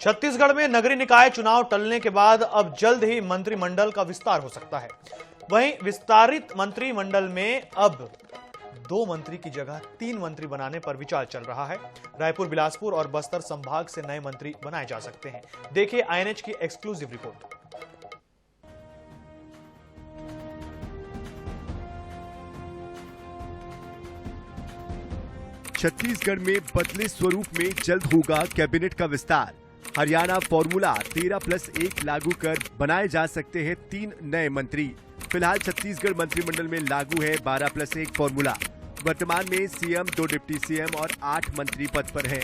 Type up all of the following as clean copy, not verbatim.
छत्तीसगढ़ में नगरीय निकाय चुनाव टलने के बाद अब जल्द ही मंत्रिमंडल का विस्तार हो सकता है। वहीं विस्तारित मंत्रिमंडल में अब 2 मंत्री की जगह 3 मंत्री बनाने पर विचार चल रहा है। रायपुर, बिलासपुर और बस्तर संभाग से नए मंत्री बनाए जा सकते हैं। देखिए आईएनएच की एक्सक्लूसिव रिपोर्ट। छत्तीसगढ़ में बदले स्वरूप में जल्द होगा कैबिनेट का विस्तार। हरियाणा फॉर्मूला 13+1 लागू कर बनाए जा सकते हैं 3 नए मंत्री। फिलहाल छत्तीसगढ़ मंत्रिमंडल में लागू है 12+1 फॉर्मूला। वर्तमान में सीएम, 2 डिप्टी सीएम और 8 मंत्री पद पर हैं।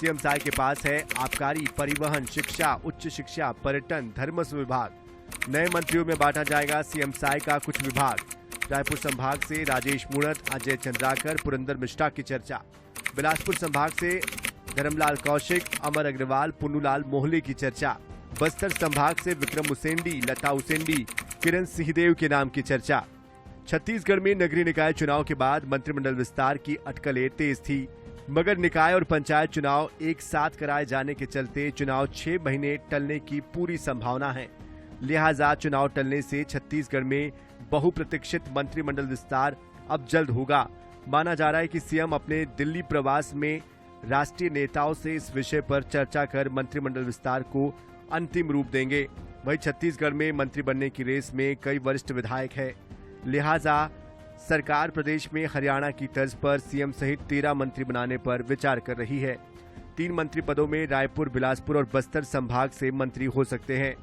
सीएम साय के पास है आबकारी, परिवहन, शिक्षा, उच्च शिक्षा, पर्यटन, धर्मस्व विभाग। नए मंत्रियों में बांटा जाएगा सीएम साय का कुछ विभाग। रायपुर संभाग से राजेश मूणत, अजय चंद्राकर, पुरंदर मिश्रा की चर्चा। बिलासपुर संभाग से धर्मलाल कौशिक, अमर अग्रवाल, पुन्नूलाल मोहले की चर्चा। बस्तर संभाग से विक्रम उसेंडी, लता उसेंडी, किरण सिंहदेव के नाम की चर्चा। छत्तीसगढ़ में नगरीय निकाय चुनाव के बाद मंत्रिमंडल विस्तार की अटकलें तेज थी, मगर निकाय और पंचायत चुनाव एक साथ कराए जाने के चलते चुनाव 6 महीने टलने की पूरी संभावना है। लिहाजा चुनाव टलने से छत्तीसगढ़ में बहुप्रतीक्षित मंत्रिमंडल विस्तार अब जल्द होगा। माना जा रहा है कि सीएम अपने दिल्ली प्रवास में राष्ट्रीय नेताओं से इस विषय पर चर्चा कर मंत्रिमंडल विस्तार को अंतिम रूप देंगे। वहीं छत्तीसगढ़ में मंत्री बनने की रेस में कई वरिष्ठ विधायक हैं। लिहाजा सरकार प्रदेश में हरियाणा की तर्ज पर सीएम सहित 13 मंत्री बनाने पर विचार कर रही है। 3 मंत्री पदों में रायपुर, बिलासपुर और बस्तर संभाग से मंत्री हो सकते हैं।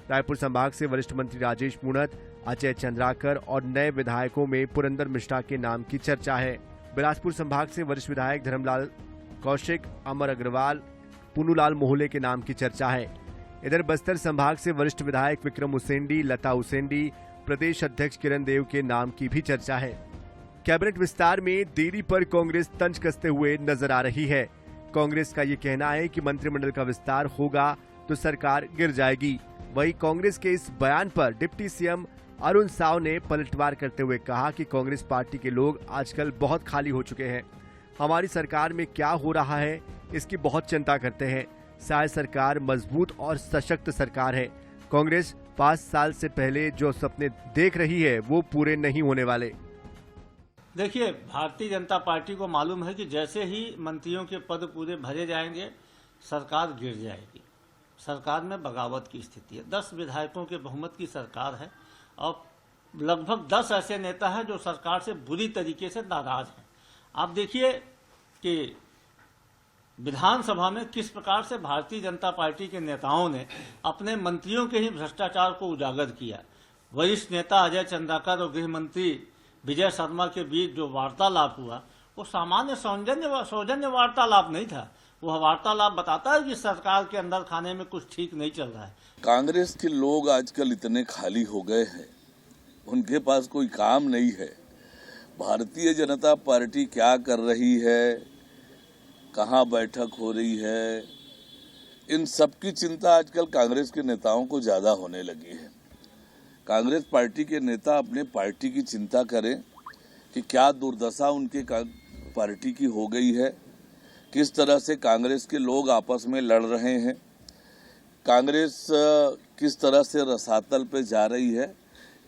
रायपुर संभाग से वरिष्ठ मंत्री राजेश मूणत, अजय चंद्राकर और नए विधायकों में पुरंदर मिश्रा के नाम की चर्चा है। बिलासपुर संभाग से वरिष्ठ विधायक धर्मलाल कौशिक, अमर अग्रवाल, पुन्नूलाल मोहले के नाम की चर्चा है। इधर बस्तर संभाग से वरिष्ठ विधायक विक्रम उसेंडी, लता उसेंडी, प्रदेश अध्यक्ष किरण देव के नाम की भी चर्चा है। कैबिनेट विस्तार में देरी पर कांग्रेस तंज कसते हुए नजर आ रही है। कांग्रेस का ये कहना है कि मंत्रिमंडल का विस्तार होगा तो सरकार गिर जाएगी। वहीं कांग्रेस के इस बयान पर डिप्टी सीएम अरुण साव ने पलटवार करते हुए कहा कि कांग्रेस पार्टी के लोग आजकल बहुत खाली हो चुके हैं। हमारी सरकार में क्या हो रहा है इसकी बहुत चिंता करते हैं। साय सरकार मजबूत और सशक्त सरकार है। कांग्रेस 5 साल से पहले जो सपने देख रही है वो पूरे नहीं होने वाले। देखिए, भारतीय जनता पार्टी को मालूम है कि जैसे ही मंत्रियों के पद पूरे भरे जाएंगे सरकार गिर जाएगी। सरकार में बगावत की स्थिति है। 10 विधायकों के बहुमत की सरकार है और लगभग 10 ऐसे नेता हैं जो सरकार से बुरी तरीके से नाराज हैं। आप देखिए कि विधानसभा में किस प्रकार से भारतीय जनता पार्टी के नेताओं ने अपने मंत्रियों के ही भ्रष्टाचार को उजागर किया। वरिष्ठ नेता अजय चंद्राकर और गृह मंत्री विजय शर्मा के बीच जो वार्तालाप हुआ वो सामान्य सौजन्य वार्तालाप नहीं था। वह वार्तालाप बताता है कि सरकार के अंदर खाने में कुछ ठीक नहीं चल रहा है। कांग्रेस के लोग आजकल इतने खाली हो गए हैं, उनके पास कोई काम नहीं है। भारतीय जनता पार्टी क्या कर रही है, कहाँ बैठक हो रही है, इन सब की चिंता आजकल कांग्रेस के नेताओं को ज्यादा होने लगी है। कांग्रेस पार्टी के नेता अपने पार्टी की चिंता करें कि क्या दुर्दशा उनके पार्टी की हो गई है, किस तरह से कांग्रेस के लोग आपस में लड़ रहे हैं, कांग्रेस किस तरह से रसातल पे जा रही है,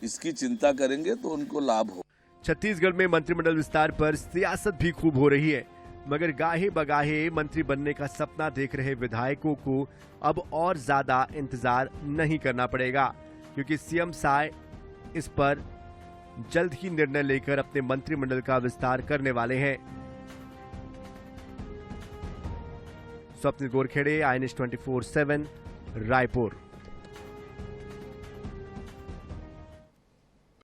इसकी चिंता करेंगे तो उनको लाभ हो। छत्तीसगढ़ में मंत्रिमंडल विस्तार पर सियासत भी खूब हो रही है, मगर गाहे बगाहे मंत्री बनने का सपना देख रहे विधायकों को अब और ज्यादा इंतजार नहीं करना पड़ेगा, क्योंकि सीएम साय इस पर जल्द ही निर्णय लेकर अपने मंत्रिमंडल का विस्तार करने वाले हैं। स्वप्निल गोरखेड़े, INH 24/7, रायपुर।